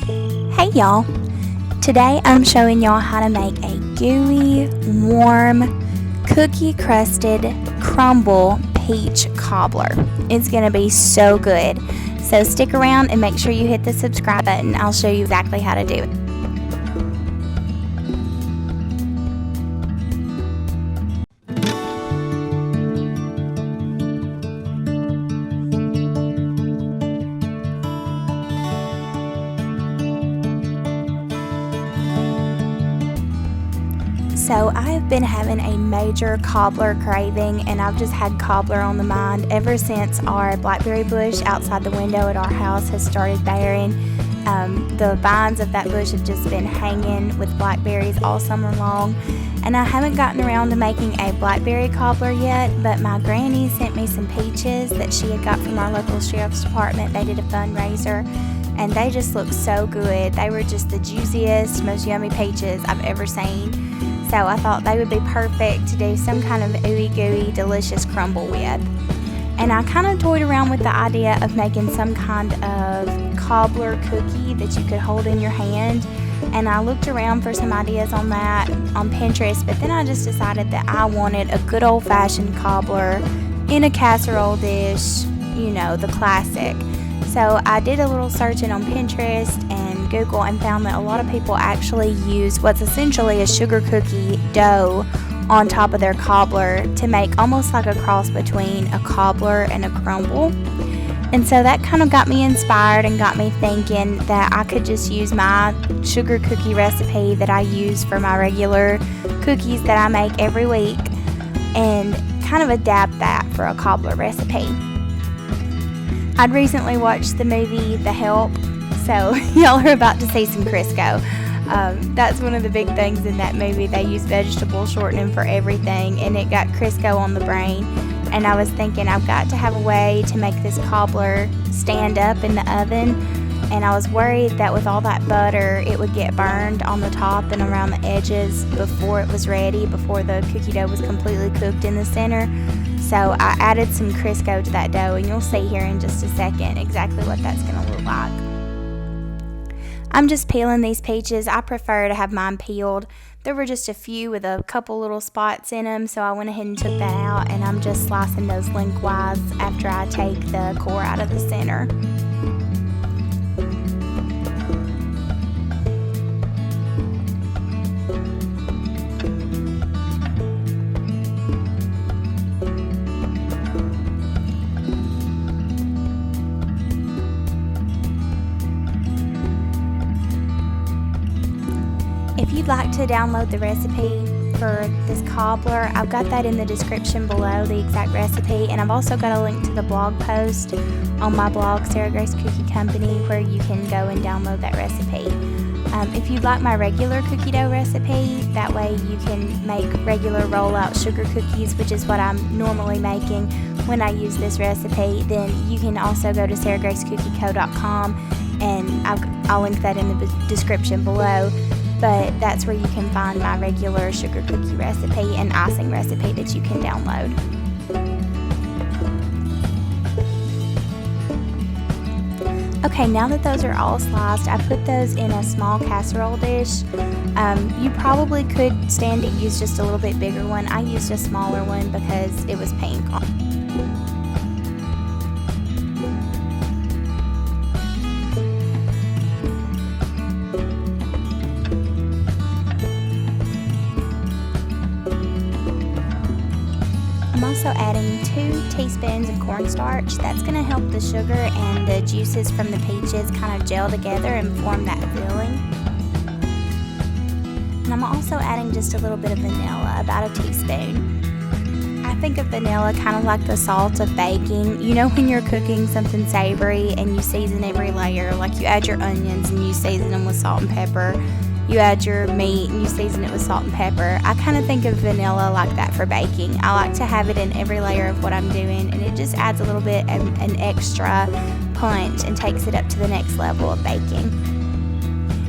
Hey y'all! Today I'm showing y'all how to make a gooey, warm, cookie crusted crumble peach cobbler. It's going to be so good. So stick around and make sure you hit the subscribe button. I'll show you exactly how to do it. So I've been having a major cobbler craving, and I've just had cobbler on the mind ever since our blackberry bush outside the window at our house has started bearing. The vines of that bush have just been hanging with blackberries all summer long, and I haven't gotten around to making a blackberry cobbler yet, but my granny sent me some peaches that she had got from our local sheriff's department. They did a fundraiser, and they just looked so good. They were just the juiciest, most yummy peaches I've ever seen. So I thought they would be perfect to do some kind of ooey gooey delicious crumble with. And I kind of toyed around with the idea of making some kind of cobbler cookie that you could hold in your hand. And I looked around for some ideas on that on Pinterest, but then I just decided that I wanted a good old-fashioned cobbler in a casserole dish, you know, the classic. So I did a little searching on Pinterest and Google and found that a lot of people actually use what's essentially a sugar cookie dough on top of their cobbler to make almost like a cross between a cobbler and a crumble. And so that kind of got me inspired and got me thinking that I could just use my sugar cookie recipe that I use for my regular cookies that I make every week and kind of adapt that for a cobbler recipe. I'd recently watched the movie The Help, so y'all are about to see some Crisco. That's one of the big things in that movie. They use vegetable shortening for everything, and it got Crisco on the brain. And I was thinking, I've got to have a way to make this cobbler stand up in the oven. And I was worried that with all that butter, it would get burned on the top and around the edges before it was ready, before the cookie dough was completely cooked in the center. So I added some Crisco to that dough, and you'll see here in just a second exactly what that's going to look like. I'm just peeling these peaches. I prefer to have mine peeled. There were just a few with a couple little spots in them, so I went ahead and took that out, and I'm just slicing those lengthwise after I take the core out of the center. If you'd like to download the recipe for this cobbler, I've got that in the description below, the exact recipe, and I've also got a link to the blog post on my blog, Sarah Grace Cookie Company, where you can go and download that recipe. If you'd like my regular cookie dough recipe, that way you can make regular rollout sugar cookies, which is what I'm normally making when I use this recipe, then you can also go to sarahgracecookieco.com, and I'll link that in the description below. But that's where you can find my regular sugar cookie recipe and icing recipe that you can download. Okay, now that those are all sliced, I put those in a small casserole dish. You probably could stand to use just a little bit bigger one. I used a smaller one because it was pink. I'm also adding 2 teaspoons of cornstarch. That's going to help the sugar and the juices from the peaches kind of gel together and form that filling. And I'm also adding just a little bit of vanilla, about a teaspoon. I think of vanilla kind of like the salt of baking. You know when you're cooking something savory and you season every layer, like you add your onions and you season them with salt and pepper. You add your meat and you season it with salt and pepper. I kind of think of vanilla like that for baking. I like to have it in every layer of what I'm doing, and it just adds a little bit of an extra punch and takes it up to the next level of baking.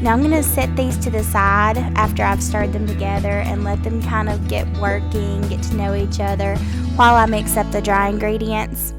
Now I'm going to set these to the side after I've stirred them together and let them kind of get working, get to know each other while I mix up the dry ingredients.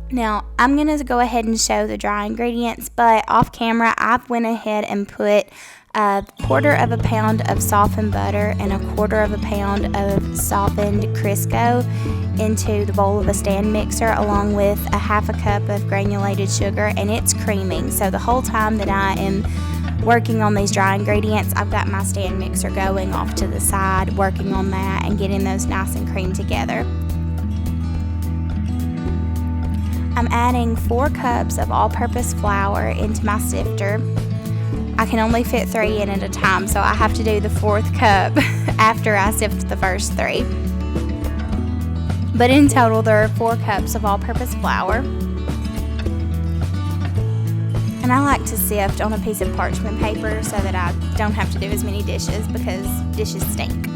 Now, I'm going to go ahead and show the dry ingredients, but off camera, I've went ahead and put a 1/4 of a pound of softened butter and a 1/4 of a pound of softened Crisco into the bowl of a stand mixer, along with a 1/2 cup of granulated sugar, and it's creaming. So the whole time that I am working on these dry ingredients, I've got my stand mixer going off to the side, working on that and getting those nice and creamed together. I'm adding 4 cups of all-purpose flour into my sifter. I can only fit 3 in at a time, so I have to do the 4th cup after I sift the first 3. But in total, there are 4 cups of all-purpose flour. And I like to sift on a piece of parchment paper so that I don't have to do as many dishes, because dishes stink.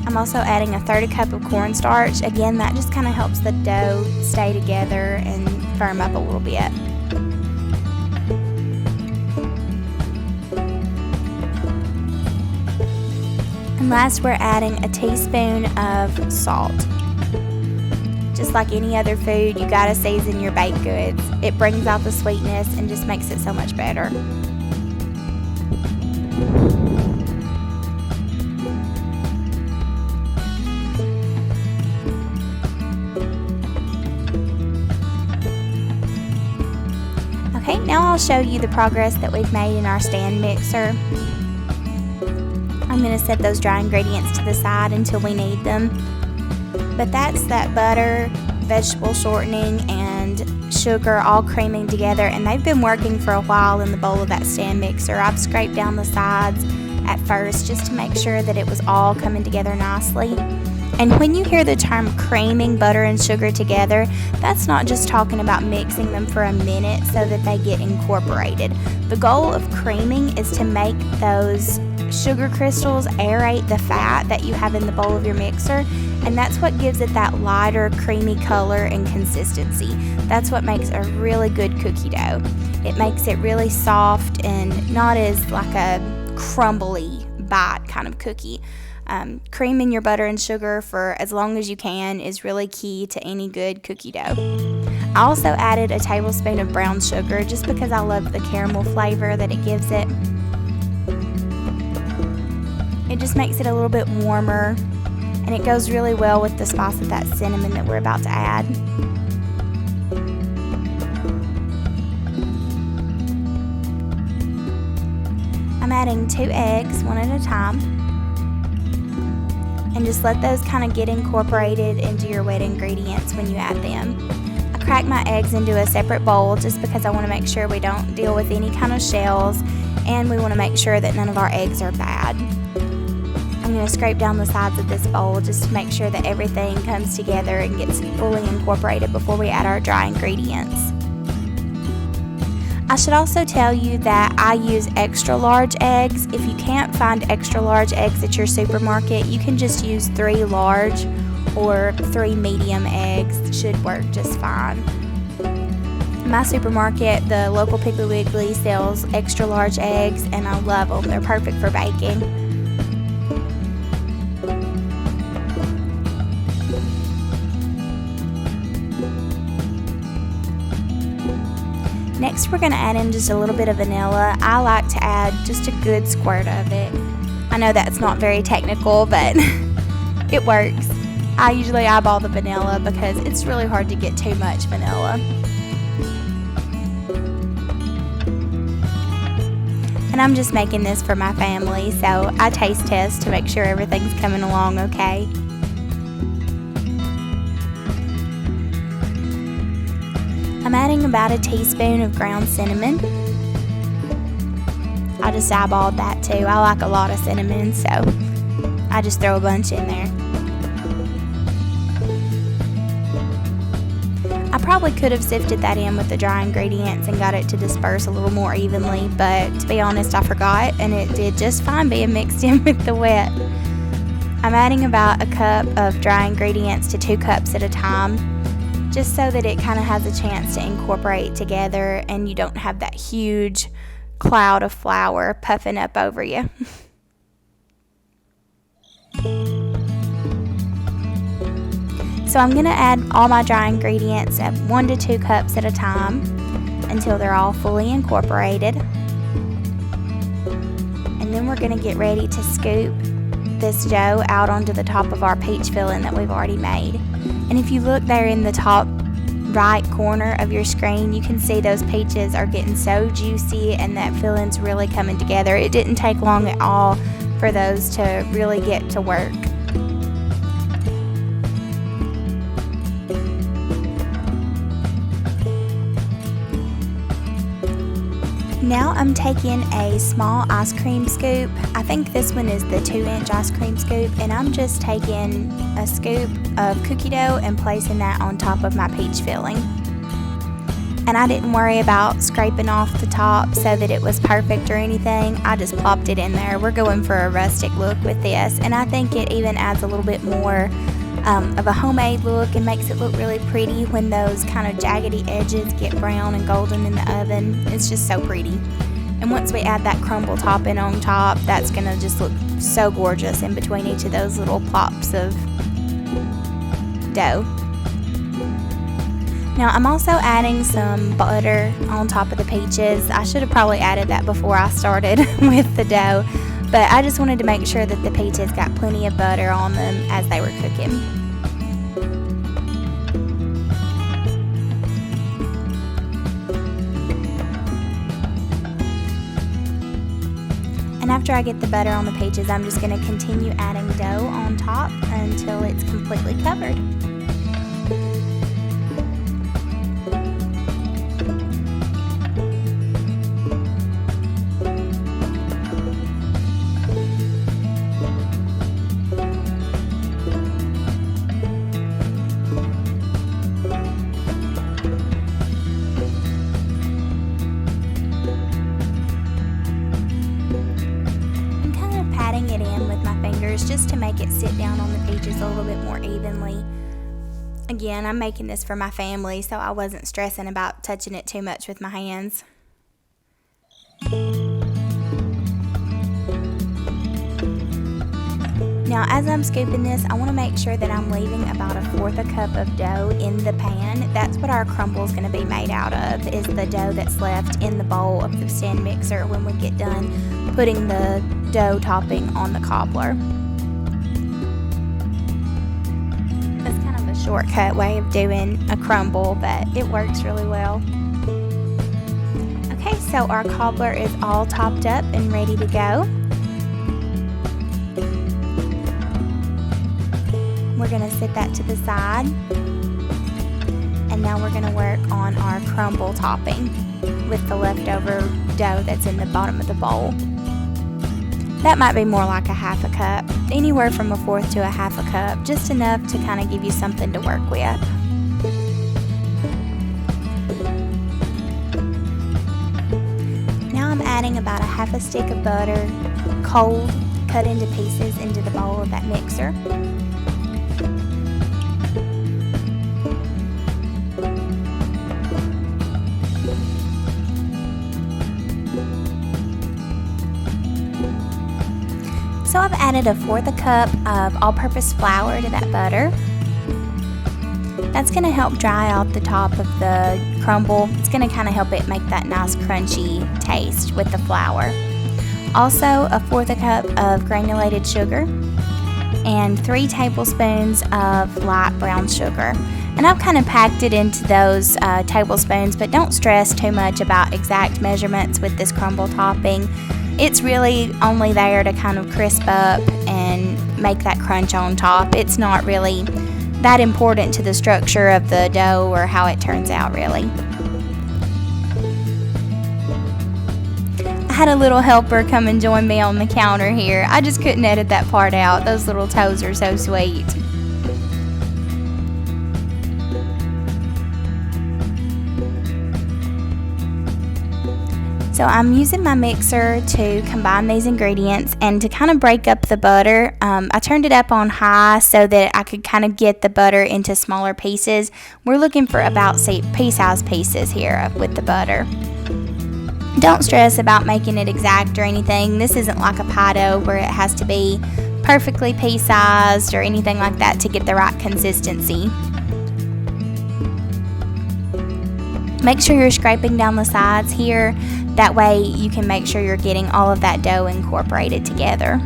I'm also adding a 1/3 cup of cornstarch. Again, that just kind of helps the dough stay together and firm up a little bit. And last, we're adding a teaspoon of salt. Just like any other food, you gotta season your baked goods. It brings out the sweetness and just makes it so much better. Okay, now I'll show you the progress that we've made in our stand mixer. I'm going to set those dry ingredients to the side until we need them. But that's that butter, vegetable shortening, and sugar all creaming together, and they've been working for a while in the bowl of that stand mixer. I've scraped down the sides at first just to make sure that it was all coming together nicely. And when you hear the term creaming butter and sugar together, that's not just talking about mixing them for a minute so that they get incorporated. The goal of creaming is to make those sugar crystals aerate the fat that you have in the bowl of your mixer, and that's what gives it that lighter, creamy color and consistency. That's what makes a really good cookie dough. It makes it really soft and not as like a crumbly bite kind of cookie. Creaming your butter and sugar for as long as you can is really key to any good cookie dough. I also added a tablespoon of brown sugar just because I love the caramel flavor that it gives it. It just makes it a little bit warmer, and it goes really well with the spice of that cinnamon that we're about to add. I'm adding 2 eggs, one at a time. And just let those kind of get incorporated into your wet ingredients when you add them. I crack my eggs into a separate bowl just because I want to make sure we don't deal with any kind of shells, and we want to make sure that none of our eggs are bad. I'm going to scrape down the sides of this bowl just to make sure that everything comes together and gets fully incorporated before we add our dry ingredients. I should also tell you that I use extra large eggs. If you can't find extra large eggs at your supermarket, you can just use 3 large or 3 medium eggs. It should work just fine. My supermarket, the local Piggly Wiggly, sells extra large eggs, and I love them. They're perfect for baking. Next, we're going to add in just a little bit of vanilla. I like to add just a good squirt of it. I know that's not very technical, but it works. I usually eyeball the vanilla because it's really hard to get too much vanilla. And I'm just making this for my family, so I taste test to make sure everything's coming along okay. I'm adding about a teaspoon of ground cinnamon. I just eyeballed that too. I like a lot of cinnamon, so I just throw a bunch in there. I probably could have sifted that in with the dry ingredients and got it to disperse a little more evenly, but to be honest, I forgot, and it did just fine being mixed in with the wet. I'm adding about a cup of dry ingredients to 2 cups at a time, just so that it kind of has a chance to incorporate together and you don't have that huge cloud of flour puffing up over you. So I'm going to add all my dry ingredients at 1 to 2 cups at a time until they're all fully incorporated. And then we're going to get ready to scoop this dough out onto the top of our peach filling that we've already made. And if you look there in the top right corner of your screen, you can see those peaches are getting so juicy and that filling's really coming together. It didn't take long at all for those to really get to work. Now I'm taking a small ice cream scoop. I think this one is the 2-inch ice cream scoop, and I'm just taking a scoop of cookie dough and placing that on top of my peach filling. And I didn't worry about scraping off the top so that it was perfect or anything. I just plopped it in there. We're going for a rustic look with this, and I think it even adds a little bit more of a homemade look and makes it look really pretty when those kind of jaggedy edges get brown and golden in the oven. It's just so pretty. And once we add that crumble topping on top, that's going to just look so gorgeous in between each of those little plops of dough. Now I'm also adding some butter on top of the peaches. I should have probably added that before I started with the dough, but I just wanted to make sure that the peaches got plenty of butter on them as they were cooking. And after I get the butter on the peaches, I'm just going to continue adding dough on top until it's completely covered. It in with my fingers just to make it sit down on the peaches a little bit more evenly. Again, I'm making this for my family, so I wasn't stressing about touching it too much with my hands. Now, as I'm scooping this, I want to make sure that I'm leaving about 1/4 cup of dough in the pan. That's what our crumble is going to be made out of, is the dough that's left in the bowl of the stand mixer when we get done putting the dough topping on the cobbler. That's kind of a shortcut way of doing a crumble, but it works really well. Okay, so our cobbler is all topped up and ready to go. We're going to set that to the side, and now we're going to work on our crumble topping with the leftover dough that's in the bottom of the bowl. That might be more like 1/2 cup, anywhere from 1/4 to 1/2 cup, just enough to kind of give you something to work with. Now I'm adding about 1/2 stick of butter, cold, cut into pieces into the bowl of that mixer. So I've added 1/4 cup of all-purpose flour to that butter. That's going to help dry out the top of the crumble. It's going to kind of help it make that nice crunchy taste with the flour. Also 1/4 cup of granulated sugar and 3 tablespoons of light brown sugar. And I've kind of packed it into those tablespoons, but don't stress too much about exact measurements with this crumble topping. It's really only there to kind of crisp up and make that crunch on top. It's not really that important to the structure of the dough or how it turns out, really. I had a little helper come and join me on the counter here. I just couldn't edit that part out. Those little toes are so sweet. So I'm using my mixer to combine these ingredients and to kind of break up the butter. I turned it up on high so that I could kind of get the butter into smaller pieces. We're looking for about pea-sized pieces here with the butter. Don't stress about making it exact or anything. This isn't like a pie dough where it has to be perfectly pea-sized or anything like that to get the right consistency. Make sure you're scraping down the sides here. That way you can make sure you're getting all of that dough incorporated together.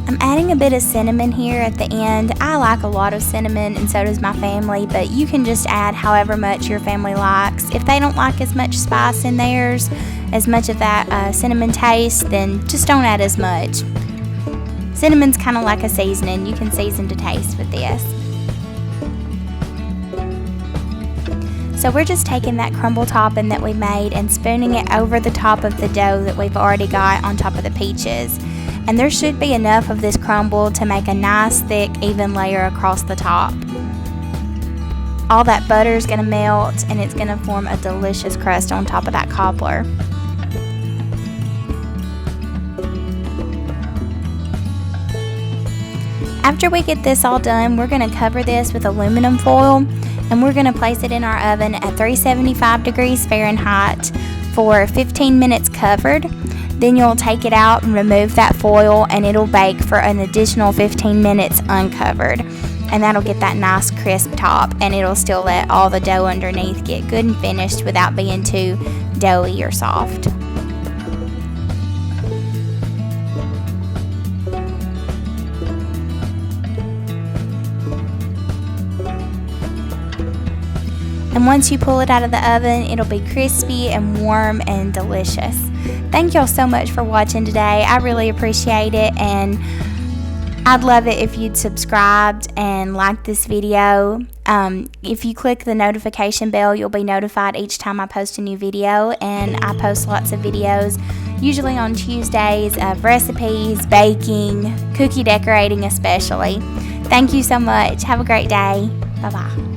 I'm adding a bit of cinnamon here at the end. I like a lot of cinnamon, and so does my family, but you can just add however much your family likes. If they don't like as much spice in theirs, as much of that cinnamon taste, then just don't add as much. Cinnamon's kind of like a seasoning. You can season to taste with this. So we're just taking that crumble topping that we made and spooning it over the top of the dough that we've already got on top of the peaches. And there should be enough of this crumble to make a nice thick even layer across the top. All that butter is going to melt and it's going to form a delicious crust on top of that cobbler. After we get this all done, we're going to cover this with aluminum foil and we're going to place it in our oven at 375 degrees Fahrenheit for 15 minutes covered. Then you'll take it out and remove that foil and it'll bake for an additional 15 minutes uncovered. And that'll get that nice crisp top, and it'll still let all the dough underneath get good and finished without being too doughy or soft. And once you pull it out of the oven, it'll be crispy and warm and delicious. Thank y'all so much for watching today. I really appreciate it, and I'd love it if you'd subscribed and liked this video. If you click the notification bell, you'll be notified each time I post a new video, and I post lots of videos, usually on Tuesdays, of recipes, baking, cookie decorating especially. Thank you so much. Have a great day. Bye-bye.